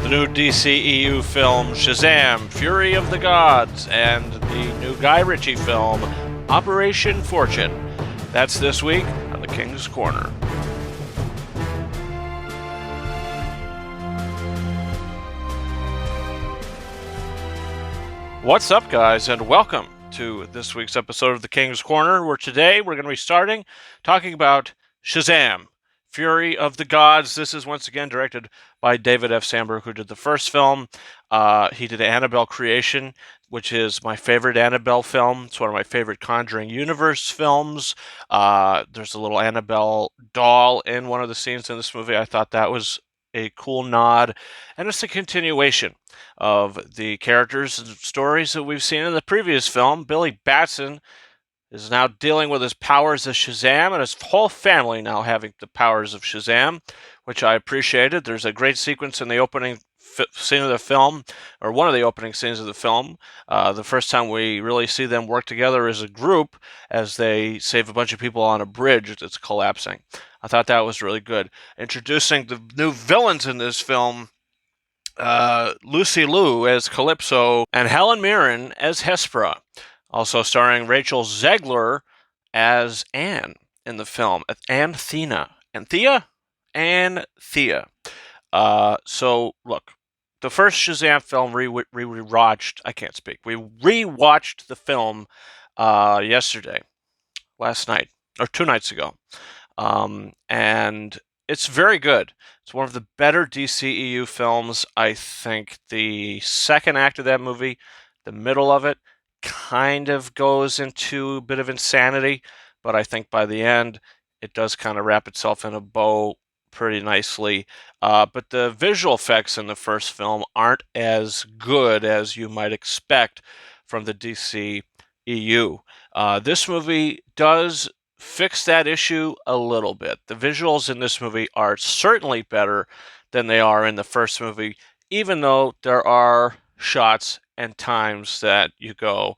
the new DCEU film Shazam, Fury of the Gods, and the new Guy Ritchie film Operation Fortune. That's this week on the King's Corner. What's up, guys, and welcome to this week's episode of the King's Corner, where today we're going to be talking about Shazam, Fury of the Gods. This is once again directed by David F. Sandberg, who did the first film. He did Annabelle Creation, which is my favorite Annabelle film. It's one of my favorite Conjuring Universe films. There's a little Annabelle doll in one of the scenes in this movie. I thought that was a cool nod, and it's a continuation of the characters and stories that we've seen in the previous film. Billy Batson is now dealing with his powers as Shazam, and his whole family now having the powers of Shazam, which I appreciated. There's a great sequence in the opening scene of the film, or one of the opening scenes of the film. The first time we really see them work together as a group as they save a bunch of people on a bridge that's collapsing. I thought that was really good. Introducing the new villains in this film, Lucy Liu as Calypso and Helen Mirren as Hespera. Also starring Rachel Zegler as Anne in the film. Anthea. So, look, the first Shazam film we rewatched. I can't speak. We rewatched the film last night, or 2 nights ago. And it's very good. It's one of the better DCEU films. I think the second act of that movie, the middle of it, kind of goes into a bit of insanity, but I think by the end, it does kind of wrap itself in a bow pretty nicely. But the visual effects in the first film aren't as good as you might expect from the DCEU. This movie does fix that issue a little bit. The visuals in this movie are certainly better than they are in the first movie, even though there are shots and times that you go,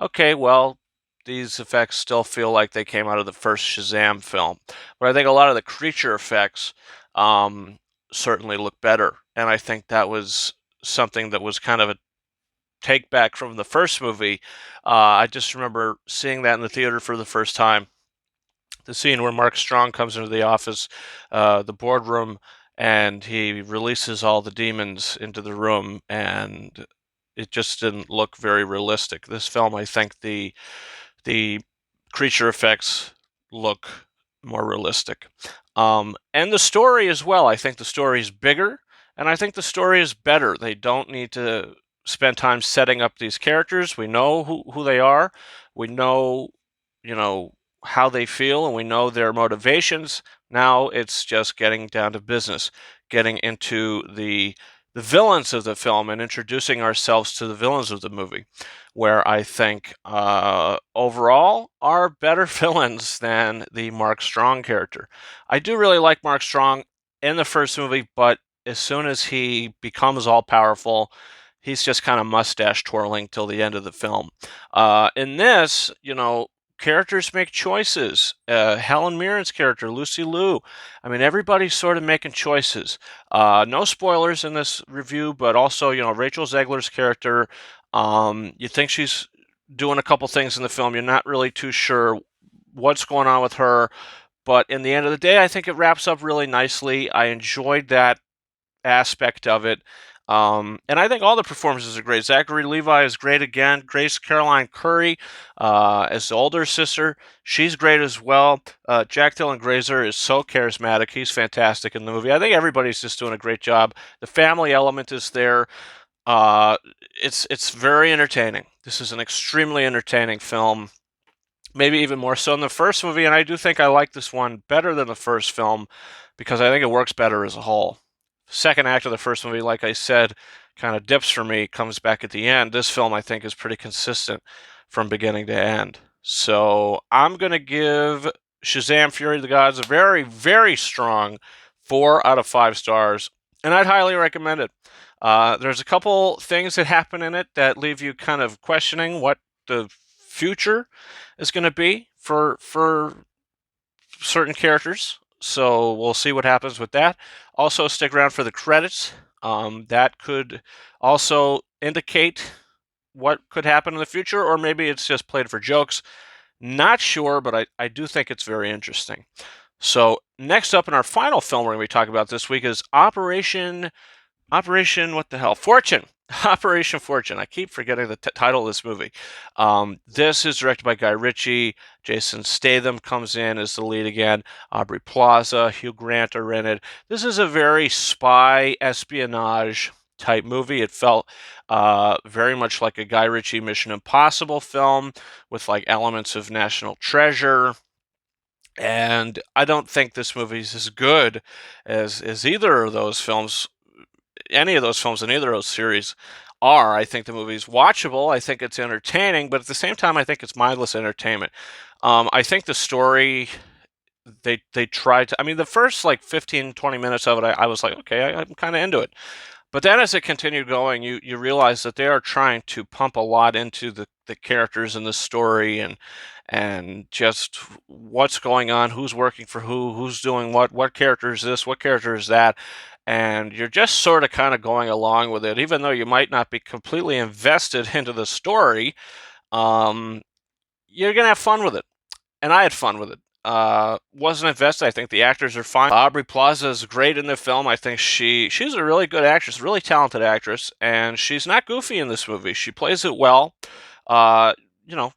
okay, well, these effects still feel like they came out of the first Shazam film. But I think a lot of the creature effects certainly look better. And I think that was something that was kind of a take back from the first movie. I just remember seeing that in the theater for the first time. The scene where Mark Strong comes into the office, the boardroom, and he releases all the demons into the room, and it just didn't look very realistic. This film, I think the creature effects look more realistic. And the story as well. I think the story is bigger, and I think the story is better. They don't need to spend time setting up these characters. We know who they are. We know, how they feel, and we know their motivations. Now it's just getting down to business, getting into the villains of the film and introducing ourselves to the villains of the movie, where I think overall are better villains than the Mark Strong character. I do really like Mark Strong in the first movie, but as soon as he becomes all-powerful, he's just kind of mustache twirling till the end of the film. In this, characters make choices. Helen Mirren's character, Lucy Liu. I mean, everybody's sort of making choices. No spoilers in this review, but also, Rachel Zegler's character. You think she's doing a couple things in the film. You're not really too sure what's going on with her. But in the end of the day, I think it wraps up really nicely. I enjoyed that aspect of it. And I think all the performances are great. Zachary Levi is great again. Grace Caroline Curry as the older sister, she's great as well. Jack Dylan Grazer is so charismatic. He's fantastic in the movie. I think everybody's just doing a great job. The family element is there. It's very entertaining. This is an extremely entertaining film, maybe even more so than the first movie, and I do think I like this one better than the first film because I think it works better as a whole. Second act of the first movie, like I said, kind of dips for me, comes back at the end. This film, I think, is pretty consistent from beginning to end. So I'm going to give Shazam Fury of the Gods a very, very strong 4 out of 5 stars, and I'd highly recommend it. There's a couple things that happen in it that leave you kind of questioning what the future is going to be for certain characters. So we'll see what happens with that. Also, stick around for the credits That could also indicate what could happen in the future, or maybe it's just played for jokes. Not sure, but I do think it's very interesting. So next up in our final film we're going to be talking about this week is Operation what the hell? Fortune. Operation Fortune. I keep forgetting the title of this movie. This is directed by Guy Ritchie. Jason Statham comes in as the lead again. Aubrey Plaza, Hugh Grant are in it. This is a very spy espionage type movie. It felt very much like a Guy Ritchie Mission Impossible film with like elements of National Treasure. And I don't think this movie is as good as either of those films, any of those films in either of those series are. I think the movie's watchable. I think it's entertaining, but at the same time, I think it's mindless entertainment. I think the story they tried to. I mean, the first like 15, 20 minutes of it, I was like, okay, I'm kind of into it. But then as it continued going, you realize that they are trying to pump a lot into the characters in the story and just what's going on, who's working for who's doing what character is this, what character is that, and you're just sort of kind of going along with it, even though you might not be completely invested into the story. Um, you're gonna have fun with it, and I had fun with it. Wasn't invested. I think the actors are fine. Aubrey Plaza is great in the film. I think she's a really good actress, really talented actress, and she's not goofy in this movie. She plays it well. Uh,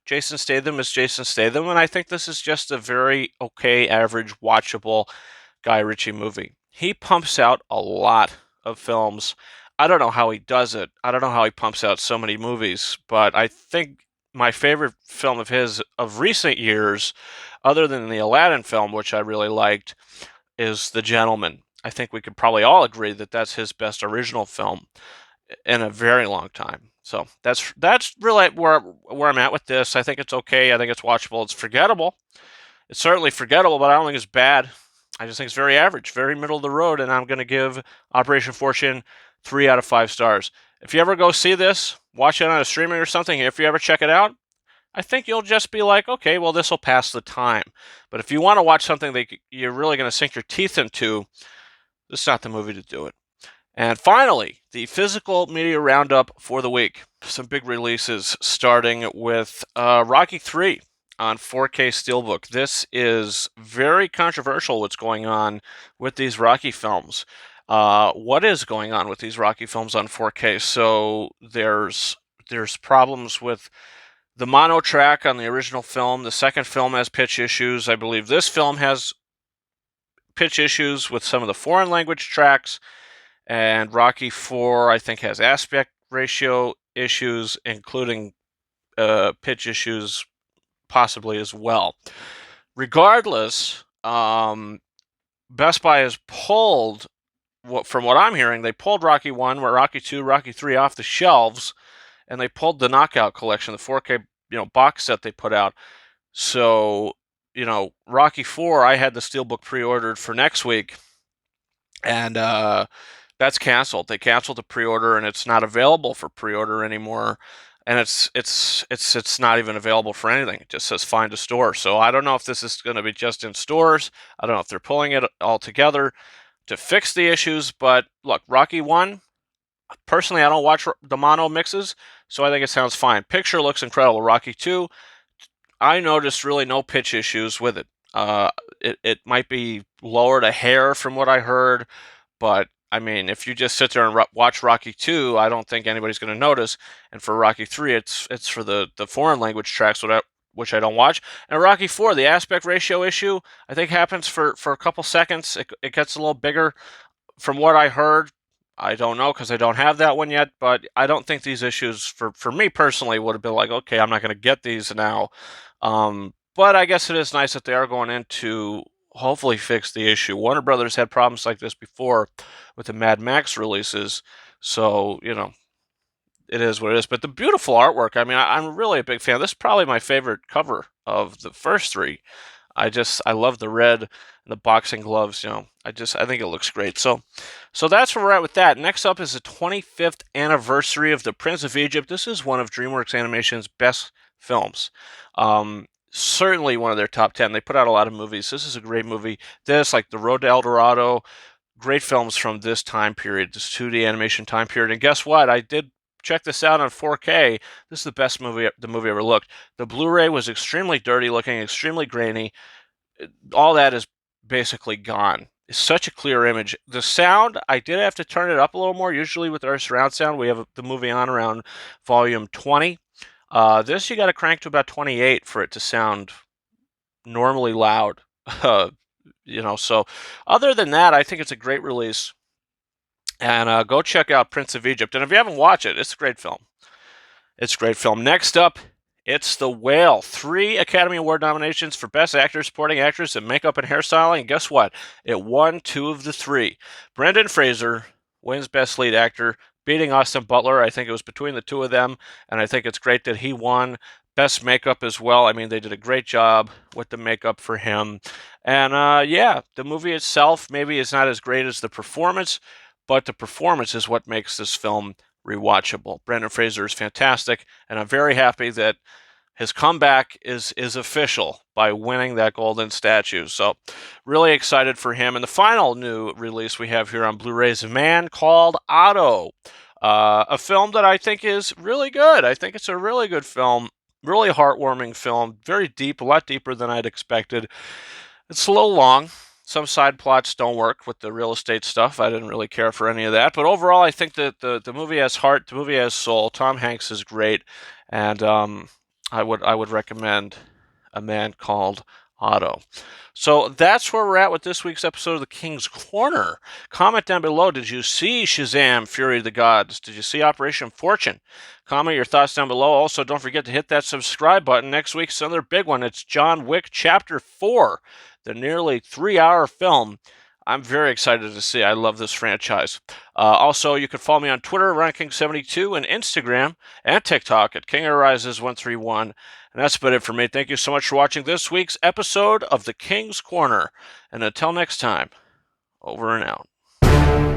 Jason Statham is Jason Statham, and I think this is just a very okay, average, watchable Guy Ritchie movie. He pumps out a lot of films. I don't know how he does it. I don't know how he pumps out so many movies, but I think my favorite film of his of recent years, other than the Aladdin film, which I really liked, is The Gentleman. I think we could probably all agree that that's his best original film in a very long time. So that's really where I'm at with this. I think it's okay. I think it's watchable. It's forgettable. It's certainly forgettable, but I don't think it's bad. I just think it's very average, very middle of the road, and I'm going to give Operation Fortune 3 out of 5 stars. If you ever go see this, watch it on a streaming or something, if you ever check it out, I think you'll just be like, okay, well, this will pass the time. But if you want to watch something that you're really going to sink your teeth into, this is not the movie to do it. And finally, the physical media roundup for the week. Some big releases, starting with Rocky 3 on 4K Steelbook. This is very controversial what's going on with these Rocky films. What is going on with these Rocky films on 4K? So there's problems with the mono track on the original film. The second film has pitch issues. I believe this film has pitch issues with some of the foreign language tracks. And Rocky 4, I think, has aspect ratio issues, including pitch issues possibly as well. Regardless, Best Buy has pulled, from what I'm hearing, they pulled Rocky 1, Rocky 2, Rocky 3 off the shelves, and they pulled the Knockout Collection, the 4K box set they put out. So, Rocky 4, I had the Steelbook pre-ordered for next week, and that's canceled. They canceled the pre-order, and it's not available for pre-order anymore. And it's not even available for anything. It just says find a store. So I don't know if this is going to be just in stores. I don't know if they're pulling it all together to fix the issues. But look, Rocky 1, personally, I don't watch the mono mixes, so I think it sounds fine. Picture looks incredible. Rocky 2, I noticed really no pitch issues with it. It might be lowered a hair from what I heard, but I mean, if you just sit there and watch Rocky 2, I don't think anybody's going to notice. And for Rocky 3, it's for the foreign language tracks, which I don't watch. And Rocky 4, the aspect ratio issue, I think happens for a couple seconds. It gets a little bigger. From what I heard, I don't know because I don't have that one yet, but I don't think these issues, for me personally, would have been like, okay, I'm not going to get these now. But I guess it is nice that they are going in to hopefully fix the issue. Warner Brothers had problems like this before with the Mad Max releases, so it is what it is. But the beautiful artwork, I mean, I'm really a big fan. This is probably my favorite cover of the first three. I love the red and the boxing gloves. I think it looks great. So that's where we're at with that. Next up is the 25th anniversary of The Prince of Egypt. This is one of DreamWorks Animation's best films. Certainly one of their top 10. They put out a lot of movies. This is a great movie. This, like The Road to El Dorado, great films from this time period, this 2D animation time period. And guess what? I did check this out on 4K. This is the best movie, the movie ever looked. The Blu-ray was extremely dirty looking, extremely grainy. All that is basically gone. It's such a clear image. The sound, I did have to turn it up a little more. Usually with our surround sound, we have the movie on around volume 20. This you got to crank to about 28 for it to sound normally loud. So other than that, I think it's a great release. And go check out Prince of Egypt. And if you haven't watched it, it's a great film. It's a great film. Next up, it's The Whale. 3 Academy Award nominations for Best Actor, Supporting Actress, and Makeup and Hairstyling. And guess what? It won 2 of the 3. Brendan Fraser wins Best Lead Actor, beating Austin Butler. I think it was between the two of them, and I think it's great that he won Best Makeup as well. I mean, they did a great job with the makeup for him. And the movie itself maybe is not as great as the performance, but the performance is what makes this film rewatchable. Brendan Fraser is fantastic, and I'm very happy that his comeback is official by winning that golden statue. So really excited for him. And the final new release we have here on Blu-ray is A Man Called Otto, a film that I think is really good. I think it's a really good film, really heartwarming film, very deep, a lot deeper than I'd expected. It's a little long. Some side plots don't work with the real estate stuff. I didn't really care for any of that. But overall, I think that the movie has heart. The movie has soul. Tom Hanks is great. And I would recommend A Man Called Otto. So that's where we're at with this week's episode of The King's Corner. Comment down below. Did you see Shazam, Fury of the Gods? Did you see Operation Fortune? Comment your thoughts down below. Also, don't forget to hit that subscribe button. Next week's another big one. It's John Wick Chapter 4, the nearly 3-hour film. I'm very excited to see. I love this franchise. Also, you can follow me on Twitter, RunKing72, and Instagram and TikTok at KingArises131. And that's about it for me. Thank you so much for watching this week's episode of The King's Corner. And until next time, over and out.